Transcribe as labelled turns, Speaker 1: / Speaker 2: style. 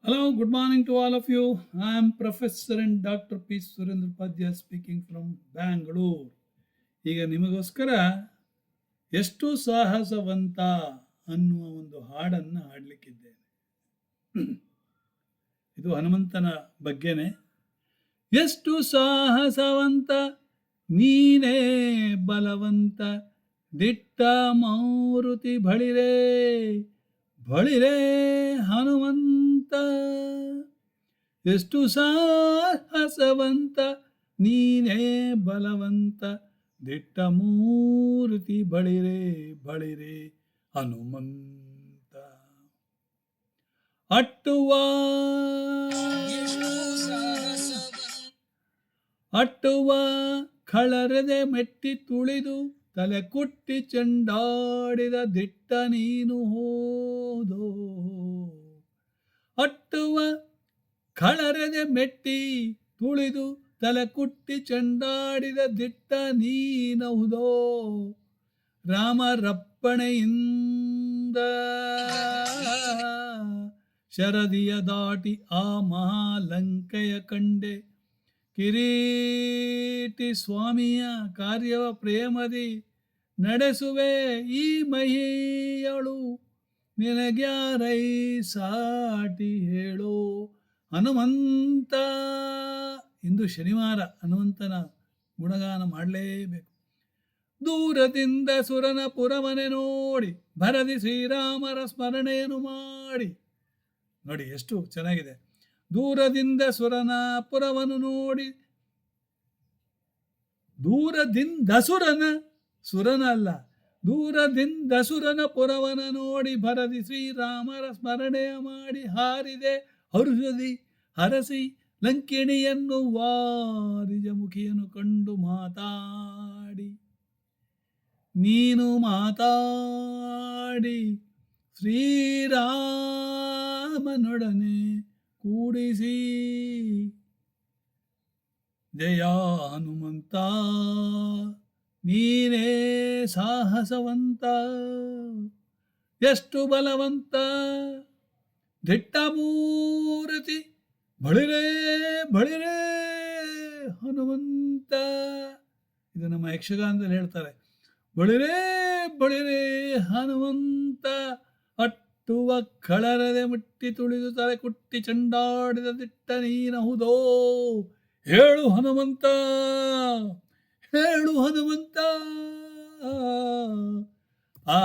Speaker 1: Hello, good morning to all of you. I am Professor and Dr. P. Surendra Padya speaking from Bangalore. ಈಗ ನಿಮಗೋಸ್ಕರ ಎಷ್ಟು ಸಾಹಸವಂತ ಅನ್ನುವ ಒಂದು ಹಾಡನ್ನು ಹಾಡಲಿಕ್ಕಿದ್ದೇನೆ. ಇದು ಹನುಮಂತನ ಬಗ್ಗೆನೆ. ಎಷ್ಟು ಸಾಹಸವಂತ ನೀನೇ ಬಲವಂತ ದಿಟ್ಟ ಮಾರುತಿ ಬಳಿರೇ ಬಳಿರೇ ಹನುಮಂತ. ಎಷ್ಟು ಸಾಹಸವಂತ ನೀನೇ ಬಲವಂತ ದಿಟ್ಟ ಮೂರ್ತಿ ಬಳಿರೇ ಬಳಿರೇ ಹನುಮಂತ. ಅಟ್ಟುವ ಅಟ್ಟುವ ಖಳರದೆ ಮೆಟ್ಟಿ ತುಳಿದು ತಲೆ ಕುಟ್ಟಿ ಚೆಂಡಾಡಿದ ದಿಟ್ಟ ನೀನು ಹೋದೋ. ಅಟ್ಟುವ ಖಳರದೆ ಮೆಟ್ಟಿ ತುಳಿದು ತಲೆ ಕುಟ್ಟಿ ಚೆಂಡಾಡಿದ ದಿಟ್ಟ ನೀನಹುದೋ. ರಾಮರಪ್ಪಣೆಯಿಂದ ಶರದಿಯ ದಾಟಿ ಆ ಮಹಾಲಂಕೆಯ ಕಂಡೆ. ಕಿರೀಟಿ ಸ್ವಾಮಿಯ ಕಾರ್ಯವ ಪ್ರೇಮದಿ ನಡೆಸುವೆ ಈ ಮಹಿಯಳು. ನಿನಗ್ಯಾರೈ ಸಾಟಿ ಹೇಳೋ ಹನುಮಂತ. ಇಂದು ಶನಿವಾರ, ಹನುಮಂತನ ಗುಣಗಾನ ಮಾಡಲೇಬೇಕು. ದೂರದಿಂದ ಸುರನ ಪುರವನೆ ನೋಡಿ ಭರದಿ ಶ್ರೀರಾಮರ ಸ್ಮರಣೆಯನ್ನು ಮಾಡಿ. ನೋಡಿ ಎಷ್ಟು ಚೆನ್ನಾಗಿದೆ. ದೂರದಿಂದ ಸುರನ ಪುರವನ್ನು ನೋಡಿ, ದೂರದಿಂದ ಸುರನ ಅಲ್ಲ, ದೂರದಿಂದ ಸುರನ ಪುರವನ ನೋಡಿ ಭರದಿ ಶ್ರೀರಾಮರ ಸ್ಮರಣೆಯ ಮಾಡಿ. ಹಾರಿದೆ ಹರುಷದಿ ಹರಸಿ ಲಂಕಿಣಿಯನ್ನು ವಾರಿಜ ಮುಖಿಯನ್ನು ಕಂಡು ಮಾತಾಡಿ. ನೀನು ಮಾತಾಡಿ ಶ್ರೀರಾಮನೊಡನೆ ಕೂಡಿಸಿ. ಜಯ ಹನುಮಂತ ನೀನೇ ಸಾಹಸವಂತ, ಎಷ್ಟು ಬಲವಂತ ದಿಟ್ಟ ಮೂರ್ತಿ ಬಳಿರೇ ಬಳಿರೇ ಹನುಮಂತ. ಇದು ನಮ್ಮ ಯಕ್ಷಗಾನದಲ್ಲಿ ಹೇಳ್ತಾರೆ, ಬಳಿರೇ ಬಳಿರೇ ಹನುಮಂತ. ಅಟ್ಟುವ ಖಳರದೆ ಮುಟ್ಟಿ ತುಳಿದು ತಲೆ ಕುಟ್ಟಿ ಚೆಂಡಾಡಿದ ದಿಟ್ಟ ನೀನಹುದೋ. ಹೇಳು ಹನುಮಂತ, ಹೇಳು ಹನುಮಂತ. ಆ